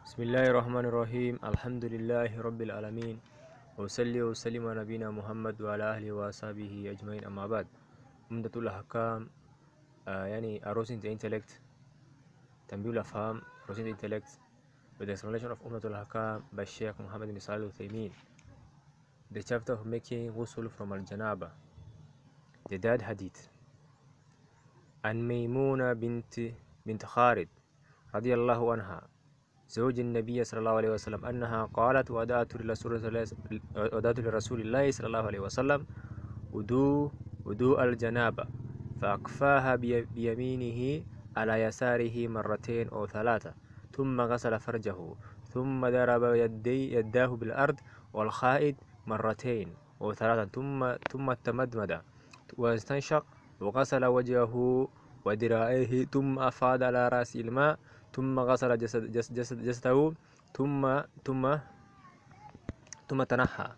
بسم الله الرحمن الرحيم. الحمد لله رب العالمين، وصلي وسلم على نبينا محمد وعلى اله وصحبه اجمعين. اما بعد، عمدة الاحكام يعني Arousing the Intellect، تنبيه الافهام Arousing the Intellect with the explanation of عمدة الاحكام by Sheikh Muhammad bin Salih al-Uthaymeen. The chapter of making Ghusl from Al-Janabah. The Dad Hadith. عن ميمونة بنت خالد رضي الله عنها زوج النبي صلى الله عليه وسلم أنها قالت: ودعت لرسول الله صلى الله عليه وسلم وضوء الجنابة، فأكفاها بيمينه على يساره مرتين أو ثلاثة، ثم غسل فرجه، ثم ضرب يداه بالأرض والخائد مرتين أو ثلاثة، ثم تمدمد واستنشق، وغسل وجهه وذراعيه، ثم أفاض على رأسه الماء، ثم غسل جسده، ثم تنحى،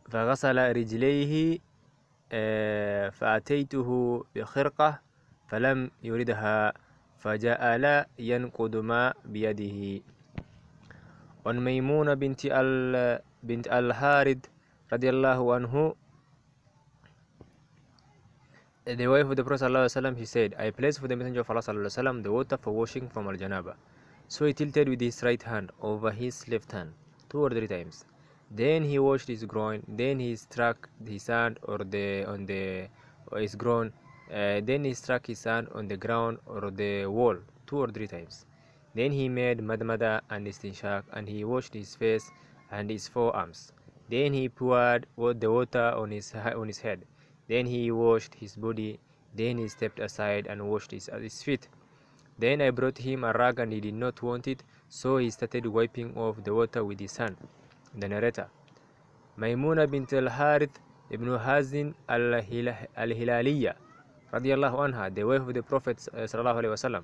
فغسل رجليه، فأتيته بخرقة فلم يردها، فجعل ينقض ما بيده. عن ميمونة بنت الحارث رضي الله عنه, the wife of the Prophet ﷺ, he said, I placed for the Messenger of Allah ﷺ the water for washing from Al-Janabah. So he tilted with his right hand over his left hand 2 or 3 times. Then he washed his groin. Then he struck his hand his groin. Then he struck his hand on the ground or the wall 2 or 3 times. Then he made madmada and istinshaq, and he washed his face and his forearms. Then he poured the water on his head. Then he washed his body. Then he stepped aside and washed his feet. Then I brought him a rag, and he did not want it, so he started wiping off the water with his hand. The narrator: Maimuna bint al-Harith ibn Hazin al-Hilaliya radiyallahu anha, the wife of the Prophet sallallahu alaihi wasallam.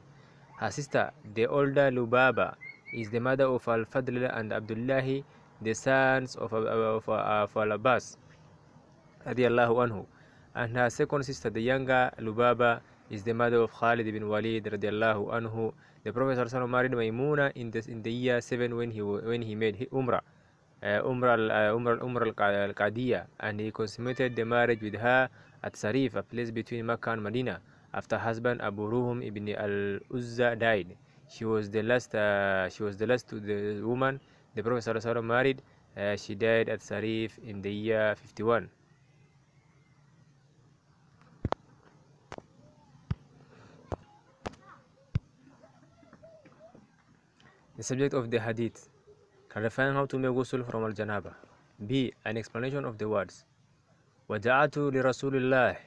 Her sister, the older Lubaba, is the mother of Al-Fadl and Abdullah, the sons of Al-Abbas radiyallahu anhu. And her second sister, the younger Lubaba, is the mother of Khalid ibn Walid radiallahu anhu. The Prophet ﷺ married Maimuna in the year 7 when he made Umrah al-Qadiyah, and he consummated the marriage with her at Sarif, a place between Makkah and Medina, after husband Abu Ruhum ibn al-Uzza died. She was the last to the woman the Prophet ﷺ married. She died at Sarif in the year 51. The subject of the hadith: clarifying how to make ghusl from al-janabah. B. An explanation of the words وَجَعَتُ لِرَسُولِ اللَّهِ,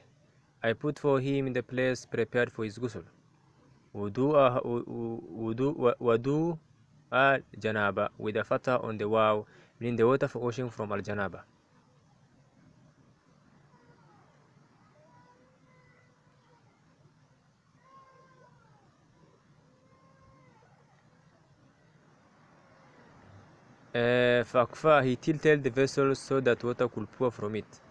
I put for him in the place prepared for his ghusl. Wudu al-janabah, with a fatah on the waw, meaning the water for washing from al-janabah. فأكفى, he tilted the vessel so that water could pour from it.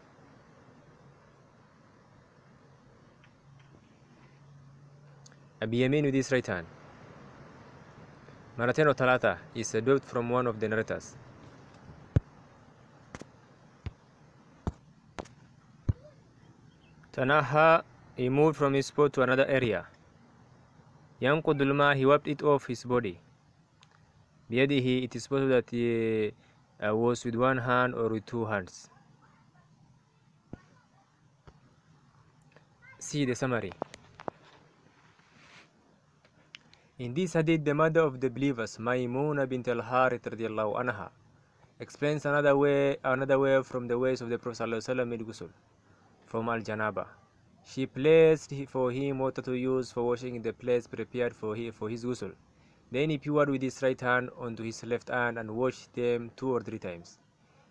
Abiyamin, with his right hand. Maraten or Talata is a doubt from one of the narrators. Tanaha, he moved from his spot to another area. Yanqudulma, he wiped it off his body. Biyadihi, it is possible that he was with one hand or with 2 hands. See the summary. In this hadith, the mother of the believers, Maimuna bint al-Harith radiyallahu anha, explains another way from the ways of the Prophet ﷺ made ghusl from al-janabah. She placed for him water to use for washing in the place prepared for his ghusl. Then he poured with his right hand onto his left hand and washed them 2 or 3 times.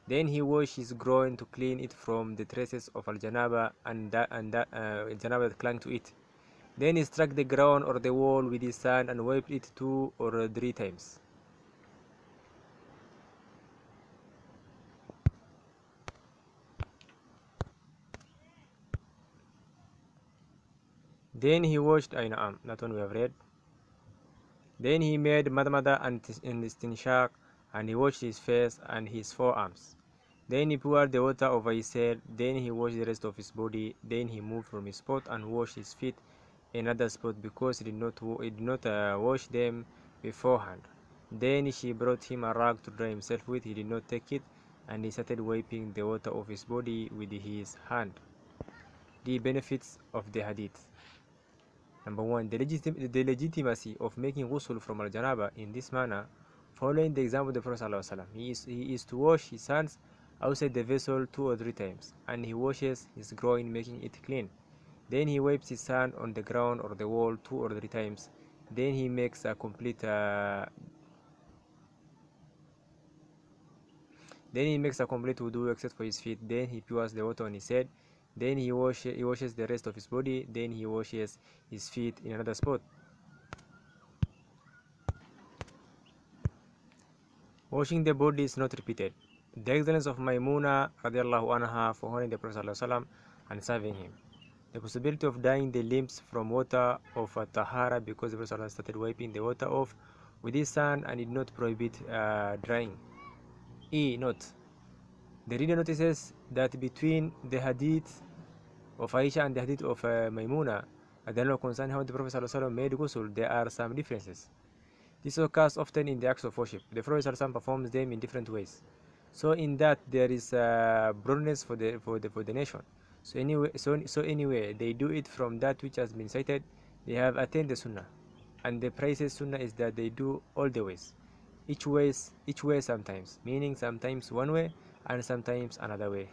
Then he washed his groin to clean it from the traces of al-janabah and janabah that clung to it. Then he struck the ground or the wall with his hand and wiped it 2 or 3 times. Then he washed that one we have read. Then he made madmada and istinshaq, and he washed his face and his forearms. Then he poured the water over his head. Then he washed the rest of his body. Then he moved from his spot and washed his feet in another spot because he did not wash them beforehand. Then she brought him a rag to dry himself with. He did not take it, and he started wiping the water off his body with his hand. The benefits of the hadith. Number 1. The legitimacy of making ghusl from al-janabah in this manner, following the example of the Prophet ﷺ. He is to wash his hands outside the vessel 2 or 3 times, and he washes his groin, making it clean. Then he wipes his hand on the ground or the wall 2 or 3 times. Then he makes a complete wudu except for his feet. Then he pours the water on his head. Then he washes the rest of his body. Then he washes his feet in another spot. Washing the body is not repeated. The excellence of Maimuna radiallahu anha for honoring the Prophet ﷺ and serving him. The possibility of dyeing the limbs from water of tahara because the Prophet ﷺ started wiping the water off with his sand and did not prohibit drying. Note. The reader notices that between the hadith of Aisha and the hadith of Maimuna, concerning how the Prophet ﷺ made ghusl, there are some differences. This occurs often in the acts of worship. The Prophet ﷺ performs them in different ways. So in that there is broadness for the nation. So anyway, they do it from that which has been cited. They have attained the sunnah, and the praises sunnah is that they do all the ways. Each way sometimes, meaning sometimes one way and sometimes another way.